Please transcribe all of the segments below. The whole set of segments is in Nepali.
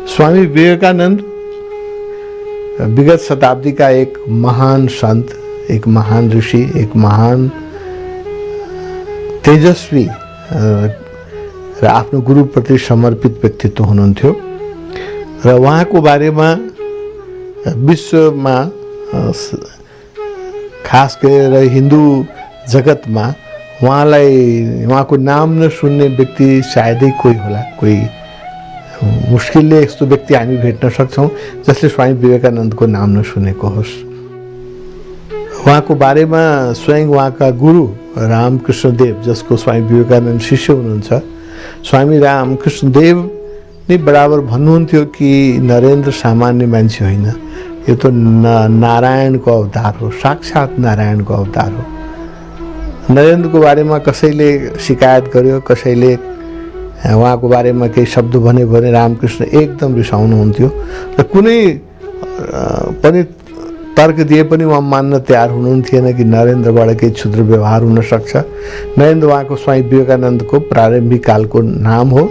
स्वामी विवेकानंद विगत शताब्दी का एक महान संत, एक महान ऋषि, एक महान तेजस्वी र आफ्नो गुरुप्रति समर्पित व्यक्तित्व हुनुहुन्थ्यो र उहाँको बारेमा विश्वमा खास गरेर हिन्दू जगतमा उहाँको नाम नसुन्ने व्यक्ति सायदै कोही होला, कोही मुस्किलले यस्तो व्यक्ति हामी भेट्न सक्छौँ जसले स्वामी विवेकानन्दको नाम नसुनेको होस्। उहाँको बारेमा स्वयं उहाँका गुरु रामकृष्ण देव, जसको स्वामी विवेकानन्द शिष्य हुनुहुन्छ, स्वामी रामकृष्ण देव नै बराबर भन्नुहुन्थ्यो कि नरेन्द्र सामान्य मान्छे होइन, यो त नारायणको अवतार हो, साक्षात नारायणको अवतार हो। नरेन्द्रको बारेमा कसैले शिकायत गर्यो, कसैले उहाँको बारेमा केही शब्द भन्यो भने रामकृष्ण एकदम रिसाउनुहुन्थ्यो र कुनै पनि तर्क दिए पनि उहाँ मान्न तयार हुनुहुन्थेन कि नरेन्द्रबाट केही क्षुद्र व्यवहार हुन सक्छ। नरेन्द्र उहाँको स्वामी विवेकानन्दको प्रारम्भिक कालको नाम हो,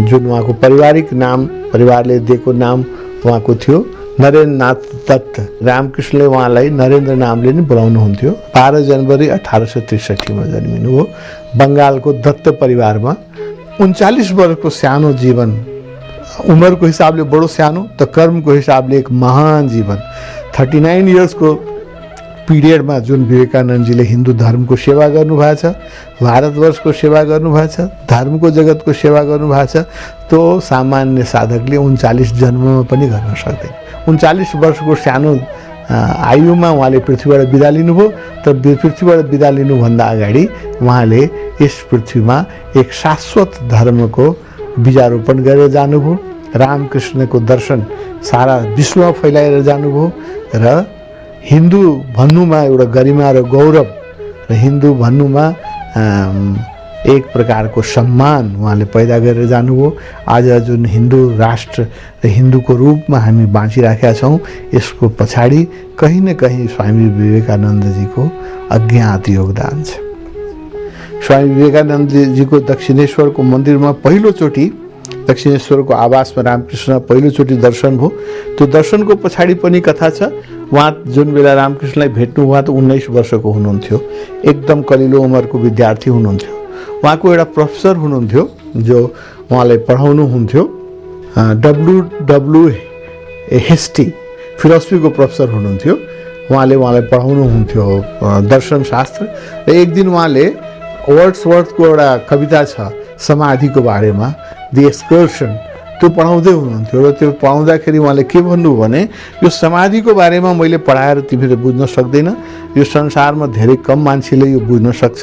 जुन उहाँको पारिवारिक नाम, परिवारले दिएको नाम उहाँको थियो नरेन्द्र नाथ दत्त। रामकृष्णले उहाँलाई नरेन्द्र नामले नै बोलाउनुहुन्थ्यो। 12 जनवरी 1863 मा जन्मिनुभयो बङ्गालको दत्त परिवारमा। 39 वर्षको सानो जीवन, उमेरको हिसाबले बडो सानो त कर्मको हिसाबले एक महान जीवन। 39 इयर्सको पिरियडमा जुन विवेकानन्दजीले हिन्दू धर्मको सेवा गर्नुभएको छ, भारतवर्षको सेवा गर्नुभएको छ, धर्मको जगतको सेवा गर्नुभएको छ, त्यो सामान्य साधकले 39 जन्ममा पनि गर्न सक्दैन। 39 वर्षको सानो आयुमा उहाँले पृथ्वीबाट बिदा लिनुभयो, तर पृथ्वीबाट बिदा लिनुभन्दा अगाडि उहाँले यस पृथ्वीमा एक शाश्वत धर्मको बीजारोपण गरेर जानुभयो। रामकृष्णको दर्शन सारा विश्वमा फैलाएर जानुभयो र हिन्दू भन्नुमा एउटा गरिमा र गौरव र हिन्दू भन्नुमा एक प्रकारको सम्मान उहाँले पैदा गरेर जानुभयो। आज जुन हिन्दू राष्ट्र र हिन्दूको रूपमा हामी बाँचिराखेका छौँ, यसको पछाडि कहीँ न कहीँ स्वामी विवेकानन्दजीको अज्ञात योगदान छ। स्वामी विवेकानन्दजीको दक्षिणेश्वरको मन्दिरमा पहिलोचोटि, दक्षिणेश्वरको आवासमा रामकृष्ण पहिलोचोटि दर्शन भयो। त्यो दर्शनको पछाडि पनि कथा छ। उहाँ जुन बेला रामकृष्णलाई भेट्नु, उहाँ त 19 वर्षको हुनुहुन्थ्यो, एकदम कलिलो उमेरको विद्यार्थी हुनुहुन्थ्यो। उहाँको एउटा प्रोफेसर हुनुहुन्थ्यो जो उहाँलाई पढाउनुहुन्थ्यो, डब्लु हेस्टी, फिलोसफीको प्रोफेसर हुनुहुन्थ्यो। उहाँलाई पढाउनुहुन्थ्यो दर्शनशास्त्र। र एक दिन उहाँले वर्ड्सवर्थको एउटा कविता छ समाधिको बारेमा, द एक्सकर्सन, त्यो पढाउँदै हुनुहुन्थ्यो र त्यो पढाउँदाखेरि उहाँले के भन्नु भने, यो समाधिको बारेमा मैले पढाएर तिमीले बुझ्न सक्दैन, यो संसारमा धेरै कम मान्छेले यो बुझ्न सक्छ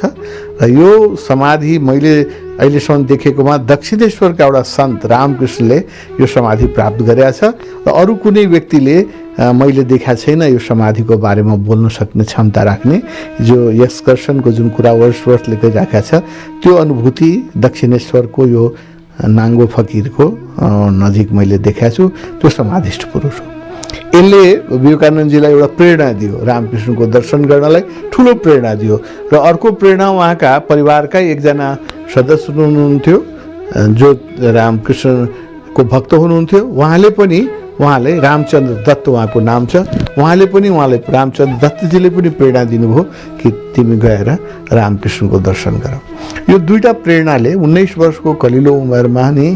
र यो समाधि मैले अहिलेसम्म देखेकोमा दक्षिणेश्वरका एउटा सन्त रामकृष्णले यो समाधि प्राप्त गरेका छ र अरू कुनै व्यक्तिले मैले देखाएको छैन यो समाधिको बारेमा बोल्न सक्ने क्षमता राख्ने। जो एक्सकर्सनको जुन कुरा वर्ड्सवर्थले गरिराखेका छ, त्यो अनुभूति दक्षिणेश्वरको यो नाङ्गो फकिरको नजिक मैले देखाएको छु, त्यो समाधिष्ठ पुरुष हो। यसले विवेकानन्दजीलाई एउटा प्रेरणा दियो, रामकृष्णको दर्शन गर्नलाई ठुलो प्रेरणा दियो। र अर्को प्रेरणा उहाँका परिवारकै एकजना सदस्य हुनुहुन्थ्यो जो रामकृष्णको भक्त हुनुहुन्थ्यो। उहाँले रामचन्द्र दत्त उहाँको नाम छ, उहाँलाई रामचन्द्र दत्तजीले पनि प्रेरणा दिनुभयो कि तिमी गएर रामकृष्णको दर्शन गर। यो दुईटा प्रेरणाले 19 वर्षको कलिलो उमेरमा नै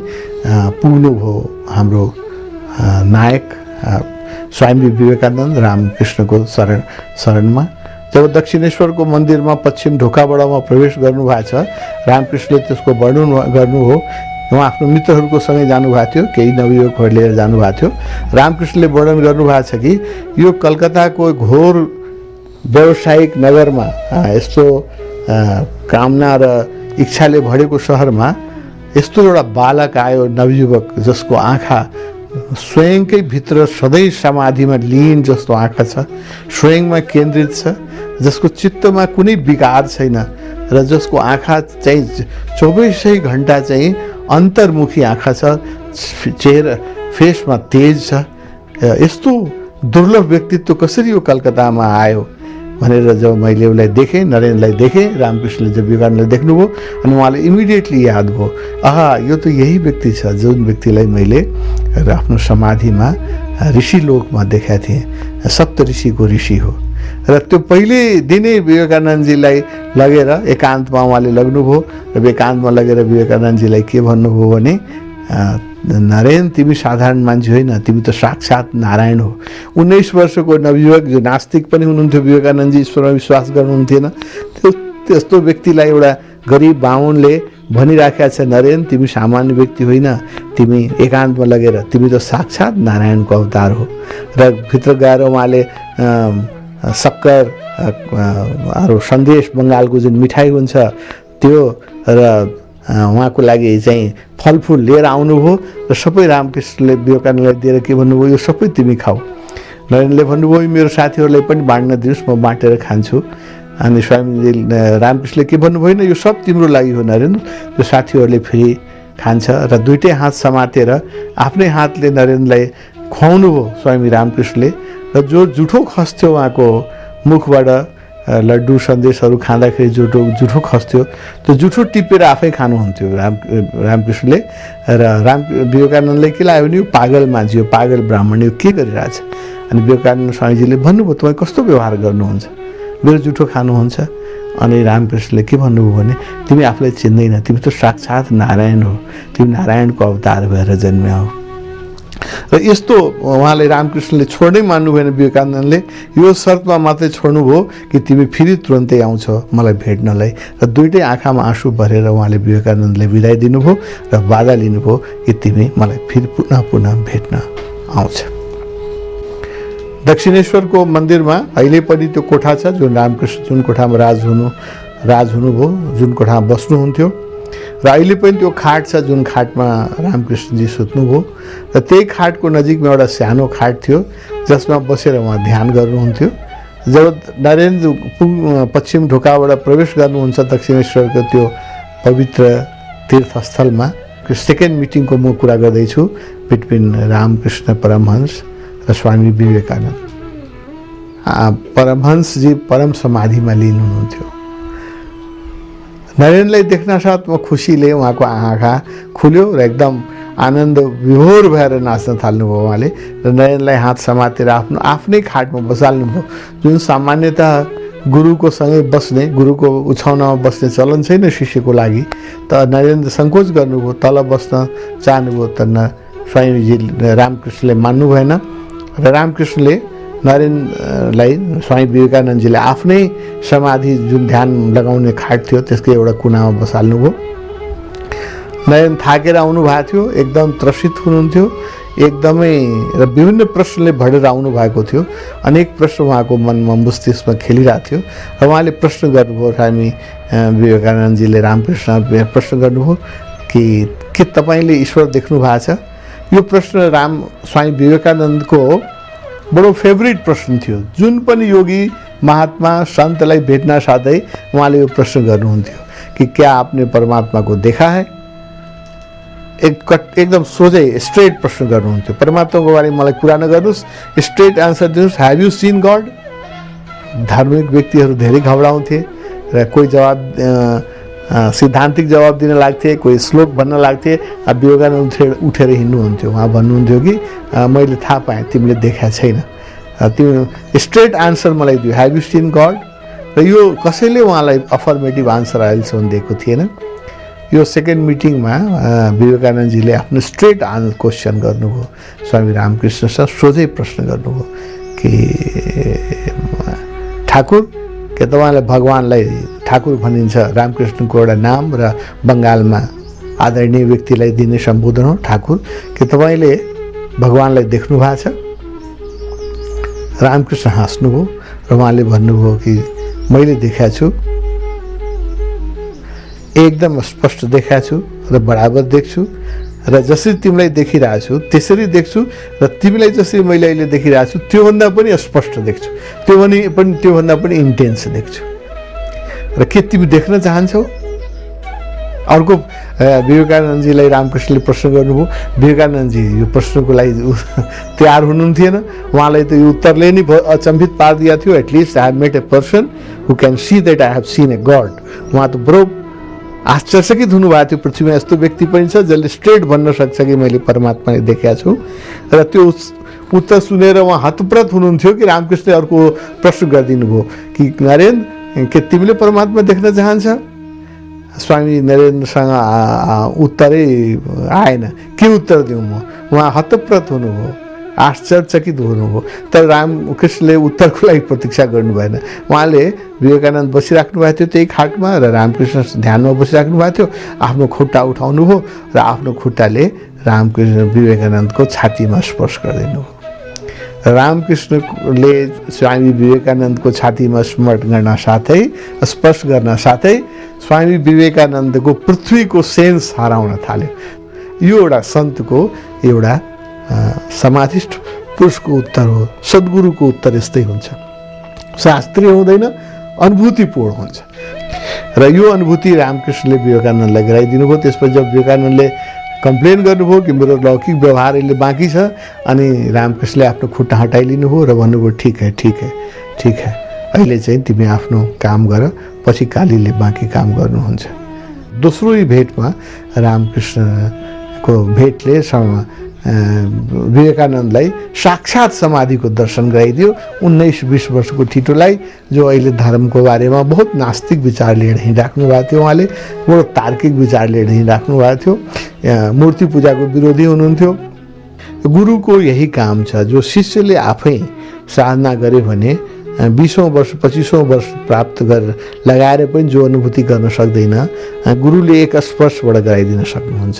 पुग्नुभयो हाम्रो नायक स्वामी विवेकानन्द रामकृष्णको शरणमा। जब दक्षिणेश्वरको मन्दिरमा पश्चिम ढोकाबाट उहाँ प्रवेश गर्नुभएको छ, रामकृष्णले त्यसको वर्णन गर्नुभयो। उहाँ आफ्नो मित्रहरूको सँगै जानुभएको थियो, केही नवयुवकहरू लिएर जानुभएको थियो। रामकृष्णले वर्णन गर्नुभएको छ कि यो कलकत्ताको घोर व्यावसायिक नगरमा, यस्तो कामना र इच्छाले भरेको सहरमा यस्तो एउटा बालक आयो, नवयुवक, जसको आँखा स्वयंकै भित्र सधैँ समाधिमा लीन जस्तो आँखा छ, स्वयंमा केन्द्रित छ, जसको चित्तमा कुनै विकार छैन र जसको आँखा चाहिँ 24 घण्टा चाहिँ अन्तर्मुखी आँखा छ, चेहरा फेसमा तेज छ। यस्तो दुर्लभ व्यक्तित्व कसरी यो कलकत्तामा आयो? भनेर जब मैले उसलाई देखेँ, नरेन्द्रलाई देखेँ, रामकृष्णले जब विवेकानन्दलाई देख्नुभयो अनि उहाँले इमिडिएटली याद भयो, आहा यो त यही व्यक्ति छ जुन व्यक्तिलाई मैले आफ्नो समाधिमा ऋषि लोकमा देखाएको थिएँ, सप्त ऋषिको ऋषि हो। र त्यो पहिले दिनै विवेकानन्दजीलाई लगेर एकान्तमा उहाँले लग्नुभयो र एकान्तमा लगेर विवेकानन्दजीलाई के भन्नुभयो भने, नरेन्द्र तिमी साधारण मान्छे होइन, तिमी त साक्षात नारायण हो। 19 वर्षको नवयुवक जो नास्तिक पनि हुनुहुन्थ्यो, विवेकानन्दजी ईश्वरमा विश्वास गर्नुहुन्थेन, त्यस्तो व्यक्तिलाई एउटा गरिब बाहुनले भनिराखेका छ, नरेन्द्र तिमी सामान्य व्यक्ति होइन, तिमी एकान्तमा लगेर तिमी त साक्षात नारायणको अवतार हो। र भित्र गएर उहाँले सक्कर अरू सन्देश बङ्गालको जुन मिठाई हुन्छ त्यो र उहाँको लागि चाहिँ फलफुल लिएर आउनुभयो र सबै रामकृष्णले विवेकानन्दलाई दिएर के भन्नुभयो, यो सबै तिमी खाऊ। नरेन्द्रले भन्नुभयो मेरो साथीहरूलाई पनि बाँड्न दिनुहोस्, म बाँटेर खान्छु। अनि स्वामीजी रामकृष्णले के भन्नुभएन, यो सब तिम्रो लागि हो नरेन्द्र, त्यो साथीहरूले फेरि खान्छ। र दुइटै हात समातेर आफ्नै हातले नरेन्द्रलाई खुवाउनु भयो स्वामी रामकृष्णले। र जो जुठो खस्थ्यो उहाँको मुखबाट लड्डु सन्देशहरू खाँदाखेरि जुठो खस्थ्यो, त्यो जुठो टिपेर आफै खानुहुन्थ्यो रामकृष्णले। र विवेकानन्दले के लाग्यो भने यो पागल मान्छे, यो पागल ब्राह्मण यो के गरिरहेछ। अनि विवेकानन्द स्वामीजीले भन्नुभयो तपाईँ कस्तो व्यवहार गर्नुहुन्छ, मेरो जुठो खानुहुन्छ। अनि रामकृष्णले के भन्नुभयो भने, तिमी आफूलाई चिन्दैन, तिमी त साक्षात नारायण हो, तिमी नारायणको अवतार भएर जन्म्या हो। र यस्तो उहाँले रामकृष्णले छोड्नै मान्नु भएन विवेकानन्दले, यो शर्तमा मात्रै छोड्नुभयो कि तिमी फेरि तुरन्तै आउँछ मलाई भेट्नलाई। र दुइटै आँखामा आँसु भरेर उहाँले विवेकानन्दलाई बिदाई दिनुभयो र वादा लिनुभयो कि तिमी मलाई फेरि पुनः भेट्न आउँछ। दक्षिणेश्वरको मन्दिरमा अहिले पनि त्यो कोठा छ जुन रामकृष्ण जुन कोठामा राज हुनुभयो, जुन कोठामा बस्नुहुन्थ्यो। र अहिले पनि त्यो खाट छ जुन खाटमा रामकृष्णजी सुत्नुभयो। र त्यही खाटको नजिकमा एउटा सानो खाट थियो जसमा बसेर उहाँ ध्यान गर्नुहुन्थ्यो। जब नरेन्द्र पश्चिम ढोकाबाट प्रवेश गर्नुहुन्छ दक्षिणेश्वरको त्यो पवित्र तीर्थस्थलमा, सेकेन्ड मिटिङको म कुरा गर्दैछु बिट्विन रामकृष्ण परमहंस र स्वामी विवेकानन्द। परमहंसजी परम समाधिमा लीन हुनुहुन्थ्यो। नरेन्द्रलाई देख्न साथ म खुसीले उहाँको आँखा खुल्यो र एकदम आनन्द विभोर भएर नाच्न थाल्नुभयो उहाँले। र नरेन्द्रलाई हात समातेर आफ्नै खाटमा बसाल्नुभयो। जुन सामान्यतः गुरुको सँगै बस्ने, गुरुको उछाउनामा बस्ने चलन छैन शिष्यको लागि, त नरेन्द्र सङ्कोच गर्नुभयो, तल बस्न चाहनुभयो, तर स्वामीजी रामकृष्णले मान्नु भएन। र रामकृष्णले नरेन्द्रलाई स्वामी विवेकानन्दजीले आफ्नै समाधि जुन ध्यान लगाउने खाट थियो त्यसकै एउटा कुनामा बसाल्नुभयो। नरेन्द्र थाकेर आउनु भएको थियो, एकदम त्रसित हुनुहुन्थ्यो एकदमै, र विभिन्न प्रश्नले भरेर आउनु भएको थियो। अनेक प्रश्न उहाँको मनमा मस्तिष्कमा खेलिरहेको थियो र उहाँले प्रश्न गर्नुभयो, स्वामी विवेकानन्दजीले रामकृष्ण प्रश्न गर्नुभयो कि तपाईँले ईश्वर देख्नु भएको छ। यो प्रश्न स्वामी विवेकानन्दको बडो फेभरेट प्रश्न थियो। जुन पनि योगी महात्मा सन्तलाई भेट्न साथै उहाँले यो प्रश्न गर्नुहुन्थ्यो कि क्या आपने परमात्मा को देखा है। एकदम सोझै स्ट्रेट प्रश्न गर्नुहुन्थ्यो। परमात्माको बारेमा मलाई कुरा नगर्नुहोस्, स्ट्रेट आन्सर दिनुहोस्, हेभ यु सिन गड। धार्मिक व्यक्तिहरू धेरै घबराउँथे र कोही जवाब सिद्धान्तिक जवाब दिन लाग्थे, कोही श्लोक भन्न लाग्थे। विवेकानन्द उठेर हिँड्नुहुन्थ्यो। उहाँ भन्नुहुन्थ्यो कि मैले थाहा पाएँ तिमीले देखाएको छैन, तिमी स्ट्रेट आन्सर मलाई दियो, हेभ यु सिन गड। र यो कसैले उहाँलाई अफर्मेटिभ आन्सर अहिलेसम्म दिएको थिएन। यो सेकेन्ड मिटिङमा विवेकानन्दजीले आफ्नो स्ट्रेट क्वेसन गर्नुभयो स्वामी रामकृष्णसँग, सोझै प्रश्न गर्नुभयो कि ठाकुर, के तपाईँलाई भगवान्लाई ठाकुर भनिन्छ, रामकृष्णको एउटा नाम र बङ्गालमा आदरणीय व्यक्तिलाई दिने सम्बोधन हो ठाकुर, के तपाईँले भगवान्लाई देख्नु भएको छ। रामकृष्ण हाँस्नुभयो र उहाँले भन्नुभयो कि मैले देखाएको छु, एकदम स्पष्ट देखाएको छु र बराबर देख्छु, र जसरी तिमीलाई देखिरहेको छु त्यसरी देख्छु, र तिमीलाई जसरी मैले अहिले देखिरहेको छु त्योभन्दा पनि स्पष्ट देख्छु, त्योभन्दा पनि इन्टेन्स देख्छु। र के तिमी देख्न चाहन्छौ? अर्को विवेकानन्दजीलाई रामकृष्णले प्रश्न गर्नुभयो, विवेकानन्दजी यो प्रश्नको लागि तयार हुनुहुन्थेन, उहाँलाई त यो उत्तरले नै अचम्भित पारिदिएको थियो। At least I have met a person who can see that I have seen a god. उहाँ त बडो आश्चर्यचकित हुनुभएको थियो, पृथ्वीमा यस्तो व्यक्ति पनि छ जसले स्ट्रेट भन्न सक्छ कि मैले परमात्मा देखेको छु। र त्यो उत्तर सुनेर उहाँ हतप्रत हुनुहुन्थ्यो कि रामकृष्णले अर्को प्रश्न गरिदिनु भयो कि नरेन्द्र, के तिमीले परमात्मा देख्न चाहन्छ? स्वामी नरेन्द्रसँग उत्तरै आएन, के उत्तर दिउँ म? उहाँ हतप्रत हुनुभयो, आश्चर्यचकित हुनुभयो। तर रामकृष्णले उत्तरको लागि प्रतीक्षा गर्नु भएन। उहाँले विवेकानन्द बसिराख्नु भएको थियो त्यही खाटमा र रामकृष्ण ध्यानमा बसिराख्नु भएको थियो। आफ्नो खुट्टा उठाउनु भयो र आफ्नो खुट्टाले रामकृष्ण विवेकानन्दको छातीमा स्पर्श गरिदिनु भयो। रामकृष्णले स्वामी विवेकानन्दको छातीमा स्पर्श गर्न साथै स्वामी विवेकानन्दको पृथ्वीको सेन्स हराउन थाल्यो। यो एउटा सन्तको एउटा समाधिष्ठ पुरुषको उत्तर हो। सद्गुरुको उत्तर यस्तै हुन्छ, शास्त्रीय हुँदैन, अनुभूतिपूर्ण हुन्छ। र यो अनुभूति रामकृष्णले विवेकानन्दलाई गराइदिनु भयो। त्यसपछि जब विवेकानन्दले कम्प्लेन गर्नुभयो कि मेरो लौकिक व्यवहार अहिले बाँकी छ, अनि रामकृष्णले आफ्नो खुट्टा हटाइलिनु हो र भन्नुभयो ठिक है, ठिक है, ठिक है, अहिले चाहिँ तिमी आफ्नो काम गर, पछि कालीले बाँकी काम गर्नुहुन्छ। दोस्रो भेटमा रामकृष्णको भेटले विवेकानन्दलाई साक्षात समाधिको दर्शन गराइदियो। 19-20 वर्षको ठिटोलाई, जो अहिले धर्मको बारेमा बहुत नास्तिक विचार लिएर हिँडिराख्नु भएको थियो, उहाँले बडो तार्किक विचार लिएर हिँडिराख्नु भएको थियो, मूर्ति पूजाको विरोधी हुनुहुन्थ्यो। गुरुको यही काम छ, जो शिष्यले आफै साधना गरे भने 20औं वर्ष 25औं वर्ष प्राप्त लगाएर पनि जो अनुभूति गर्न सक्दैन, गुरुले एक स्पर्शबाट गराइदिन सक्नुहुन्छ,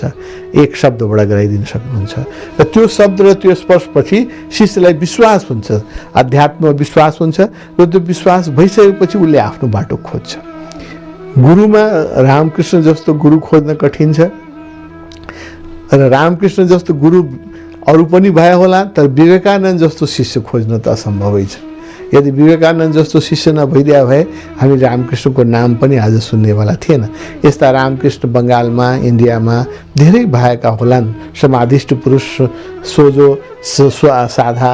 एक शब्दबाट गराइदिन सक्नुहुन्छ। र त्यो शब्द र त्यो स्पर्शपछि शिष्यलाई विश्वास हुन्छ, अध्यात्ममा विश्वास हुन्छ, र त्यो विश्वास भइसकेपछि उसले आफ्नो बाटो खोज्छ। गुरुमा रामकृष्ण जस्तो गुरु खोज्न कठिन छ, र रामकृष्ण जस्तो गुरु अरू पनि भए होला, तर विवेकानन्द जस्तो शिष्य खोज्न त असम्भवै छ। यदि विवेकानन्द जस्तो शिष्य नभइदिया भए हामी रामकृष्णको नाम पनि आज सुन्नेवाला थिएन। यस्ता रामकृष्ण बङ्गालमा, इन्डियामा धेरै भएका होलान्। समाधिष्ठ पुरुष, सोझो साधा,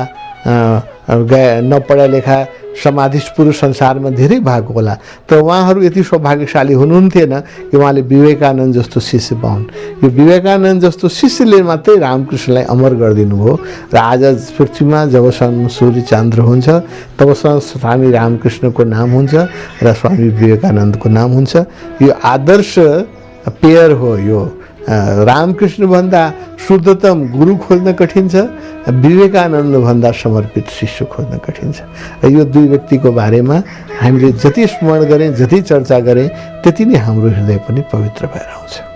नपढा लेखा समाधिष्ठ पुरुष संसारमा धेरै भएको होला, तर उहाँहरू यति सौभाग्यशाली हुनुहुन्थेन कि उहाँले विवेकानन्द जस्तो शिष्य पाउन्। यो विवेकानन्द जस्तो शिष्यले मात्रै रामकृष्णलाई अमर गरिदिनु भयो। र आज पृथ्वीमा जबसम्म सूर्य चन्द्र हुन्छ तबसम्म स्वामी रामकृष्णको नाम हुन्छ र स्वामी विवेकानन्दको नाम हुन्छ। यो आदर्श पेयर हो। यो रामकृष्ण भन्दा शुद्धतम गुरु खोज्न कठिन छ, विवेकानन्द भन्दा समर्पित शिष्य खोज्न कठिन छ। र यो दुई व्यक्तिको बारेमा हामीले जति स्मरण गरे, जति चर्चा गरे, त्यति नै हाम्रो हृदय पनि पवित्र भएर आउँछ।